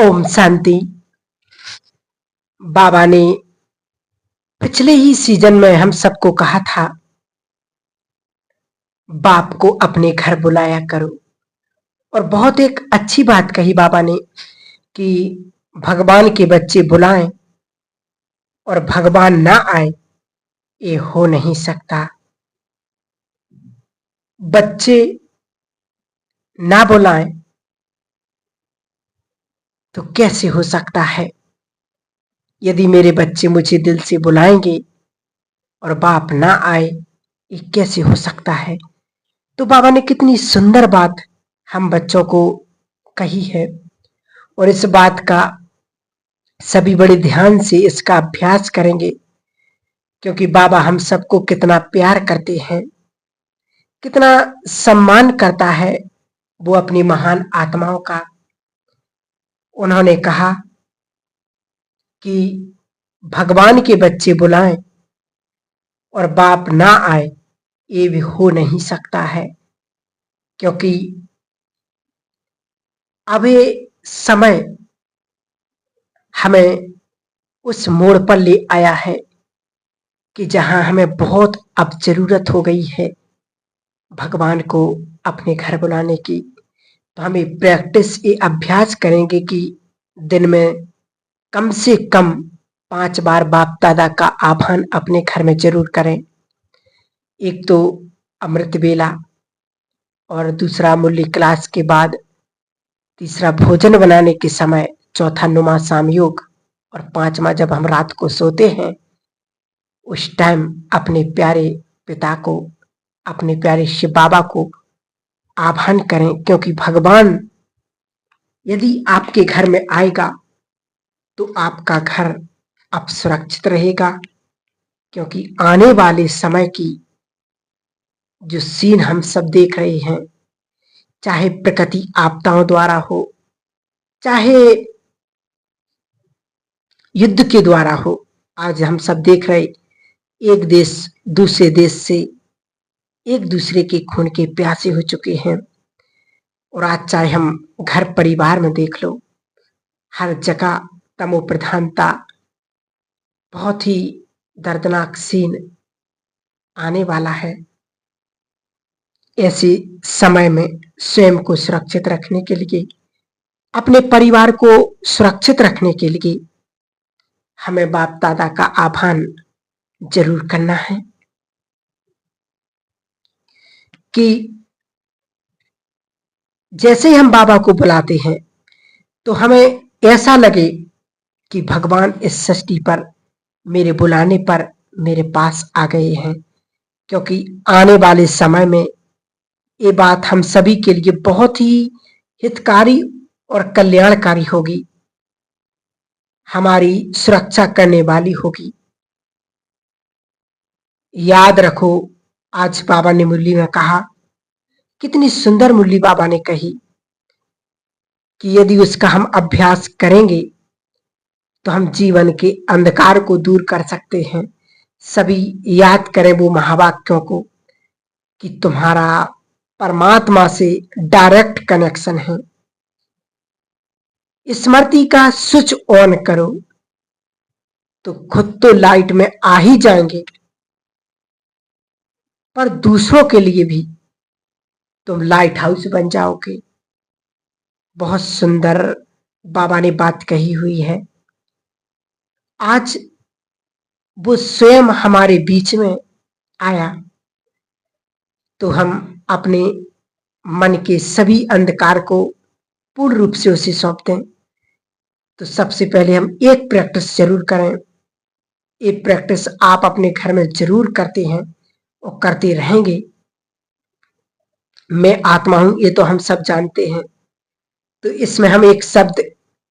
ओम शांति। बाबा ने पिछले ही सीजन में हम सबको कहा था, बाप को अपने घर बुलाया करो। और बहुत एक अच्छी बात कही बाबा ने कि भगवान के बच्चे बुलाएं और भगवान ना आए, ये हो नहीं सकता। बच्चे ना बुलाएं तो कैसे हो सकता है? यदि मेरे बच्चे मुझे दिल से बुलाएंगे और बाप ना आए, ये कैसे हो सकता है? तो बाबा ने कितनी सुंदर बात हम बच्चों को कही है, और इस बात का सभी बड़े ध्यान से इसका अभ्यास करेंगे, क्योंकि बाबा हम सबको कितना प्यार करते हैं, कितना सम्मान करता है वो अपनी महान आत्माओं का। उन्होंने कहा कि भगवान के बच्चे बुलाएं और बाप ना आए, ये भी हो नहीं सकता है, क्योंकि अब ये समय हमें उस मोड़ पर ले आया है कि जहां हमें बहुत अब जरूरत हो गई है भगवान को अपने घर बुलाने की। तो हम ये अभ्यास करेंगे कि दिन में कम से कम 5 बार बाप दादा का आह्वान अपने घर में जरूर करें। एक तो अमृत वेला, और दूसरा मुरली क्लास के बाद, तीसरा भोजन बनाने के समय, चौथा नुमा शाम योग, और 5वां जब हम रात को सोते हैं उस टाइम अपने प्यारे पिता को, अपने प्यारे शिव बाबा को आह्वान करें। क्योंकि भगवान यदि आपके घर में आएगा तो आपका घर अब सुरक्षित रहेगा, क्योंकि आने वाले समय की जो सीन हम सब देख रहे हैं, चाहे प्रकृति आपदाओं द्वारा हो, चाहे युद्ध के द्वारा हो, आज हम सब देख रहे, एक देश दूसरे देश से एक दूसरे के खून के प्यासे हो चुके हैं। और आज चाहे हम घर परिवार में देख लो, हर जगह तमो प्रधानता, बहुत ही दर्दनाक सीन आने वाला है। ऐसे समय में स्वयं को सुरक्षित रखने के लिए, अपने परिवार को सुरक्षित रखने के लिए हमें बाप दादा का आह्वान जरूर करना है कि जैसे ही हम बाबा को बुलाते हैं तो हमें ऐसा लगे कि भगवान इस सृष्टि पर मेरे बुलाने पर मेरे पास आ गए हैं। क्योंकि आने वाले समय में ये बात हम सभी के लिए बहुत ही हितकारी और कल्याणकारी होगी, हमारी सुरक्षा करने वाली होगी। याद रखो, आज बाबा ने मुरली में कहा, कितनी सुंदर मुरली बाबा ने कही कि यदि उसका हम अभ्यास करेंगे तो हम जीवन के अंधकार को दूर कर सकते हैं। सभी याद करें वो महावाक्यों को कि तुम्हारा परमात्मा से डायरेक्ट कनेक्शन है। स्मृति का स्विच ऑन करो तो खुद तो लाइट में आ ही जाएंगे, पर दूसरों के लिए भी तुम लाइट हाउस बन जाओगे। बहुत सुंदर बाबा ने बात कही हुई है। आज वो स्वयं हमारे बीच में आया तो हम अपने मन के सभी अंधकार को पूर्ण रूप से उसे सौंप दें। तो सबसे पहले हम एक प्रैक्टिस जरूर करें। ये प्रैक्टिस आप अपने घर में जरूर करते हैं और करते रहेंगे। मैं आत्मा हूं, ये तो हम सब जानते हैं। तो इसमें हम एक शब्द,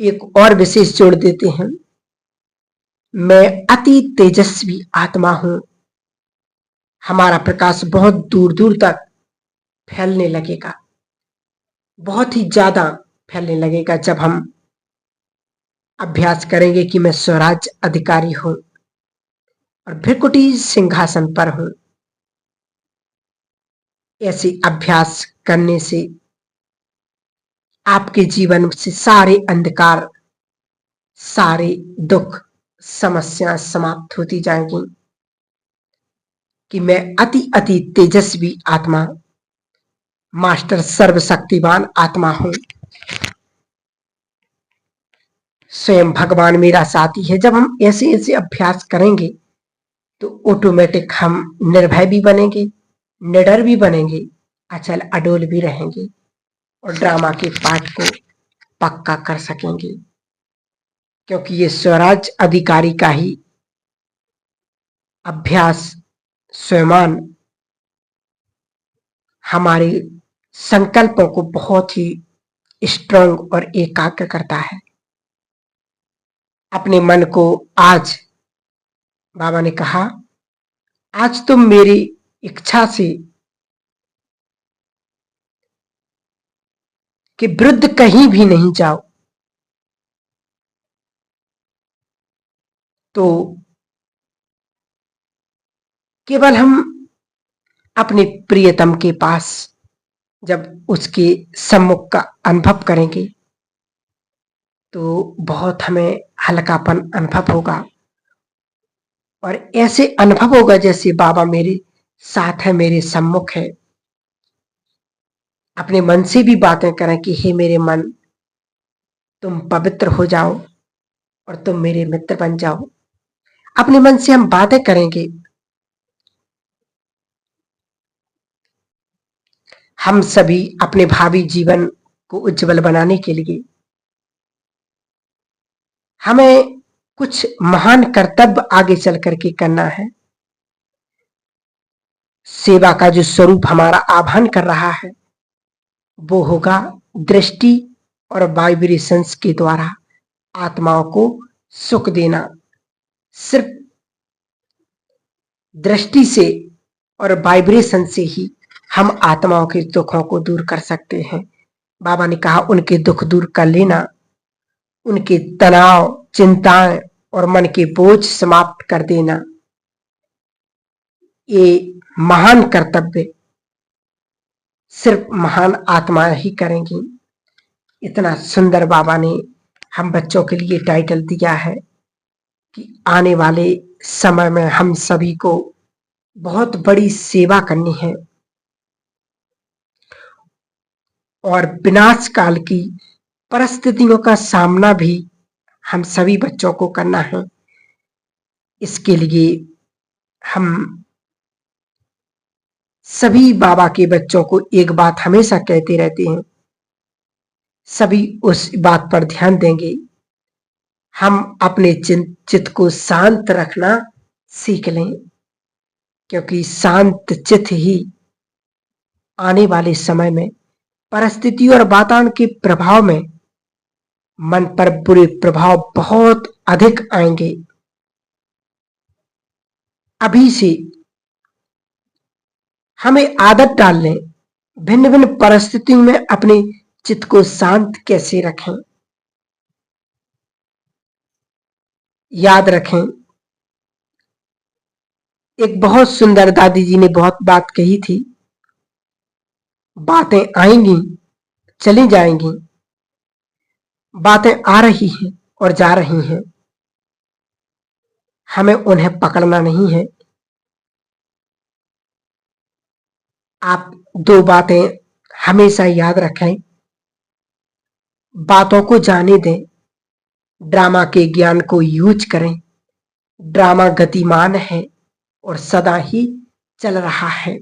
एक और विशेष जोड़ देते हैं, मैं अति तेजस्वी आत्मा हूं। हमारा प्रकाश बहुत दूर दूर तक फैलने लगेगा, बहुत ही ज्यादा फैलने लगेगा जब हम अभ्यास करेंगे कि मैं स्वराज अधिकारी हूं और भृकुटी सिंहासन पर हूं। ऐसे अभ्यास करने से आपके जीवन से सारे अंधकार सारे दुख समस्याएं समाप्त होती जाएंगी कि मैं अति अति तेजस्वी आत्मा, मास्टर सर्वशक्तिवान आत्मा हूं। स्वयं भगवान मेरा साथी है। जब हम ऐसे ऐसे अभ्यास करेंगे तो ऑटोमेटिक हम निर्भय भी बनेंगे, निडर भी बनेंगे, अचल अडोल भी रहेंगे और ड्रामा के पार्ट को पक्का कर सकेंगे, क्योंकि ये स्वराज अधिकारी का ही अभ्यास स्वयं हमारे संकल्पों को बहुत ही स्ट्रांग और एकाग्र करता है। अपने मन को आज बाबा ने कहा, आज तुम मेरी इच्छा से कि विरुद्ध कहीं भी नहीं जाओ, तो केवल हम अपने प्रियतम के पास जब उसके सम्मुख का अनुभव करेंगे तो बहुत हमें हल्कापन अनुभव होगा और ऐसे अनुभव होगा जैसे बाबा मेरे साथ है, मेरे सम्मुख है। अपने मन से भी बातें करें कि हे मेरे मन, तुम पवित्र हो जाओ और तुम मेरे मित्र बन जाओ। अपने मन से हम बातें करेंगे। हम सभी अपने भावी जीवन को उज्जवल बनाने के लिए हमें कुछ महान कर्तव्य आगे चल करके करना है। सेवा का जो स्वरूप हमारा आह्वान कर रहा है वो होगा दृष्टि और वाइब्रेशंस के द्वारा आत्माओं को सुख देना। सिर्फ दृष्टि से और वाइब्रेशन से ही हम आत्माओं के दुखों को दूर कर सकते हैं। बाबा ने कहा, उनके दुख दूर कर लेना, उनके तनाव, चिंताएं और मन के बोझ समाप्त कर देना, ये महान कर्तव्य सिर्फ महान आत्माएं ही करेंगी। इतना सुंदर बाबा ने हम बच्चों के लिए टाइटल दिया है कि आने वाले समय में हम सभी को बहुत बड़ी सेवा करनी है और विनाश काल की परिस्थितियों का सामना भी हम सभी बच्चों को करना है। इसके लिए हम सभी बाबा के बच्चों को एक बात हमेशा कहते रहते हैं, सभी उस बात पर ध्यान देंगे, हम अपने चित्त को शांत रखना सीख लें, क्योंकि शांत चित्त ही आने वाले समय में परिस्थिति और वातावरण के प्रभाव में मन पर बुरे प्रभाव बहुत अधिक आएंगे। अभी से हमें आदत डाल लें भिन्न भिन्न परिस्थितियों में अपने चित्त को शांत कैसे रखें। याद रखें, एक बहुत सुंदर दादी जी ने बहुत बात कही थी, बातें आएंगी चली जाएंगी, बातें आ रही हैं और जा रही हैं, हमें उन्हें पकड़ना नहीं है। आप दो बातें हमेशा याद रखें, बातों को जाने दें, ड्रामा के ज्ञान को यूज करें। ड्रामा गतिमान है और सदा ही चल रहा है।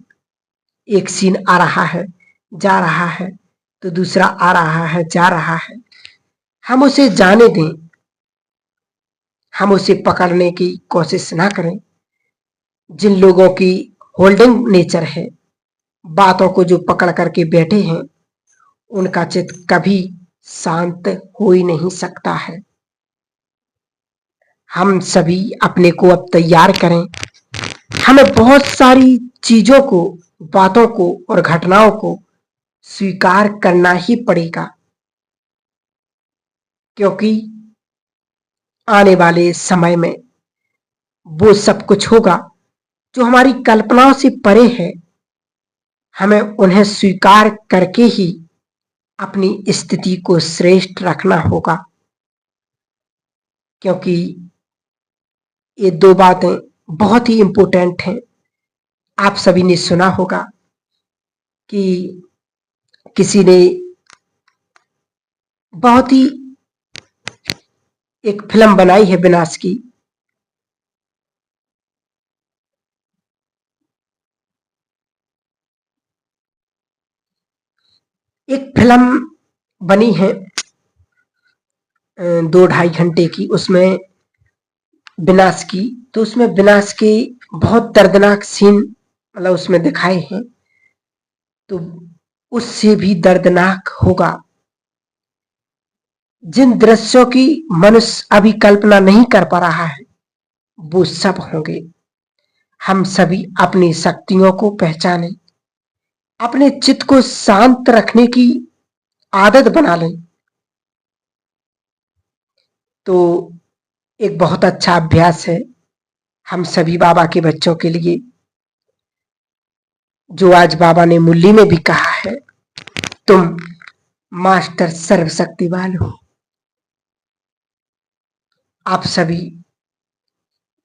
एक सीन आ रहा है, जा रहा है, तो दूसरा आ रहा है, जा रहा है। हम उसे जाने दें, हम उसे पकड़ने की कोशिश ना करें। जिन लोगों की होल्डिंग नेचर है, बातों को जो पकड़ करके बैठे हैं, उनका चित्त कभी शांत हो ही नहीं सकता है। हम सभी अपने को अब तैयार करें। हमें बहुत सारी चीजों को, बातों को और घटनाओं को स्वीकार करना ही पड़ेगा, क्योंकि आने वाले समय में वो सब कुछ होगा जो हमारी कल्पनाओं से परे है। हमें उन्हें स्वीकार करके ही अपनी स्थिति को श्रेष्ठ रखना होगा। क्योंकि ये दो बातें बहुत ही इंपॉर्टेंट हैं। आप सभी ने सुना होगा कि किसी ने बहुत ही एक फिल्म बनाई है विनाश की। एक फिल्म बनी है 2-2.5 घंटे की, उसमें विनाश की। तो उसमें विनाश के बहुत दर्दनाक सीन मतलब उसमें दिखाए हैं। तो उससे भी दर्दनाक होगा। जिन दृश्यों की मनुष्य अभी कल्पना नहीं कर पा रहा है वो सब होंगे। हम सभी अपनी शक्तियों को पहचानें, अपने चित्त को शांत रखने की आदत बना लें। तो एक बहुत अच्छा अभ्यास है हम सभी बाबा के बच्चों के लिए, जो आज बाबा ने मुरली में भी कहा है, तुम मास्टर सर्वशक्तिवान हो। आप सभी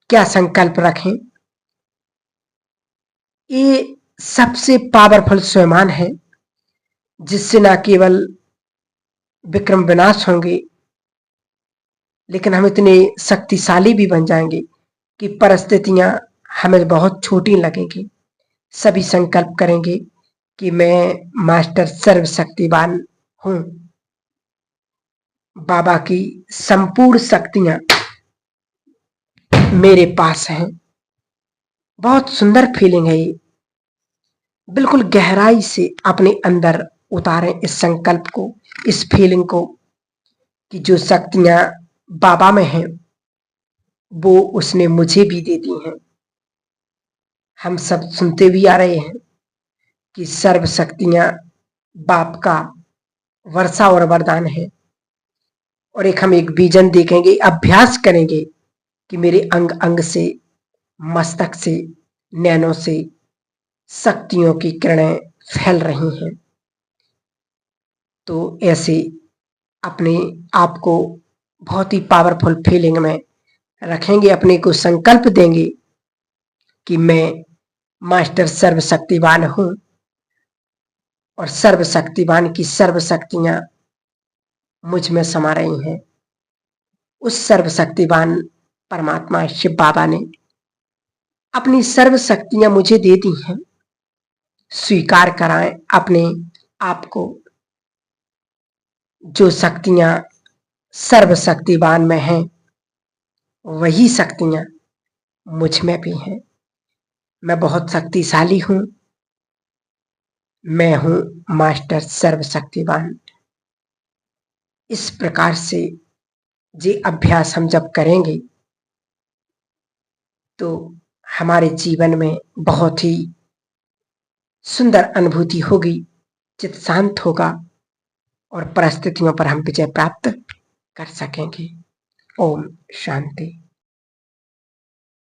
क्या संकल्प रखें। ये सबसे पावरफुल स्वयं है जिससे न केवल विक्रम विनाश होंगे, लेकिन हम इतने शक्तिशाली भी बन जाएंगे कि परिस्थितियां हमें बहुत छोटी लगेंगी। सभी संकल्प करेंगे कि मैं मास्टर सर्वशक्तिवान हूं। बाबा की संपूर्ण शक्तियां मेरे पास हैं। बहुत सुंदर फीलिंग है ये। बिल्कुल गहराई से अपने अंदर उतारें इस संकल्प को, इस फीलिंग को, कि जो शक्तियां बाबा में हैं वो उसने मुझे भी दे दी हैं। हम सब सुनते भी आ रहे हैं कि सर्व शक्तियां बाप का वर्षा और वरदान है। और हम एक विजन देखेंगे, अभ्यास करेंगे कि मेरे अंग अंग से, मस्तक से, नैनों से शक्तियों की किरणें फैल रही हैं। तो ऐसे अपने आप को बहुत ही पावरफुल फीलिंग में रखेंगे, अपने को संकल्प देंगे कि मैं मास्टर सर्वशक्तिवान हूं और सर्वशक्तिवान की सर्व शक्तियां मुझ में समा रही हैं। उस सर्वशक्तिवान परमात्मा शिव बाबा ने अपनी सर्व शक्तियां मुझे दे दी हैं। स्वीकार कराएं अपने आप को। जो शक्तियां सर्वशक्तिवान में हैं वही शक्तियां मुझ में भी हैं। मैं बहुत शक्तिशाली हूं। मैं हूं मास्टर सर्वशक्तिवान। इस प्रकार से ये अभ्यास हम जब करेंगे तो हमारे जीवन में बहुत ही सुंदर अनुभूति होगी, चित्त शांत होगा और परिस्थितियों पर हम विजय प्राप्त कर सकेंगे। ओम शांति।